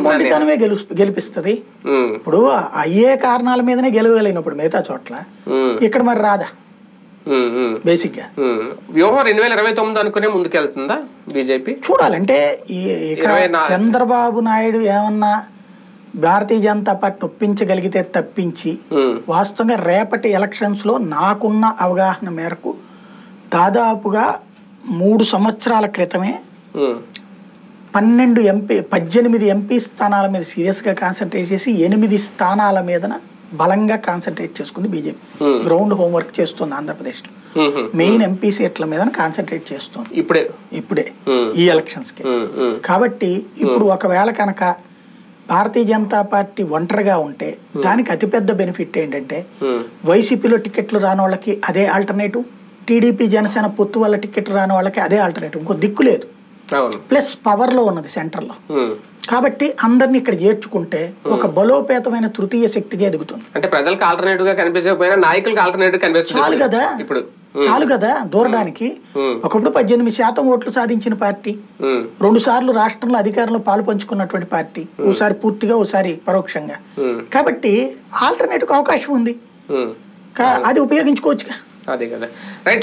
మొండితనమే గెలిపిస్తుంది. ఇప్పుడు అయ్యే కారణాల మీదనే గెలవగలిగినప్పుడు మిగతా చోట్ల ఇక్కడ మరి రాదా బేసిక్ గా. వ్యూహం 2029 అనుకునే ముందుకెళ్తుందా బీజేపీ? చూడాలంటే ఈ చంద్రబాబు నాయుడు ఏమన్నా భారతీయ జనతా పార్టీ ఒప్పించగలిగితే తప్పించి వాస్తవంగా రేపటి ఎలక్షన్స్ లో నాకున్న అవగాహన మేరకు దాదాపుగా 3 సంవత్సరాల క్రితమే 18 ఎంపీ స్థానాల మీద సీరియస్ గా కాన్సన్ట్రేట్ చేసి 8 స్థానాల మీద బలంగా కాన్సన్ట్రేట్ చేసుకుంది బీజేపీ. గ్రౌండ్ హోంవర్క్ చేస్తుంది ఆంధ్రప్రదేశ్ లో. మెయిన్ ఎంపీ సీట్ల మీద కాన్సన్ట్రేట్ చేస్తుంది ఇప్పుడే ఈ ఎలక్షన్స్ కి. కాబట్టి ఇప్పుడు ఒకవేళ కనుక భారతీయ జనతా పార్టీ ఒంటరిగా ఉంటే దానికి అతిపెద్ద బెనిఫిట్ ఏంటంటే వైసీపీలో టికెట్లు రాని వాళ్ళకి అదే ఆల్టర్నేటివ్, టీడీపీ జనసేన పొత్తు వల్ల టికెట్లు రాని వాళ్ళకి అదే ఆల్టర్నేటివ్, ఇంకో దిక్కు లేదు. ప్లస్ పవర్ లో ఉన్నది సెంటర్ లో. కాబట్టి అందరిని ఇక్కడ చేర్చుకుంటే ఒక బలోపేతమైన తృతీయ శక్తిగా ఎదుగుతుంది. అంటే ప్రజలకు ఆల్టర్నేటివ్ గా కనిపించకపోయినా నాయకులకు ఆల్టర్నేటివ్ కనిపిస్తుంది. చాలు కదా దూరడానికి. ఒకప్పుడు 18% ఓట్లు సాధించిన పార్టీ, 2 సార్లు రాష్ట్రంలో అధికారంలో పాలు పంచుకున్నటువంటి పార్టీ, ఓసారి పూర్తిగా ఓసారి పరోక్షంగా. కాబట్టి ఆల్టర్నేటివ్ అవకాశం ఉంది, అది ఉపయోగించుకోవచ్చుగా. అదే కదా. రైట్.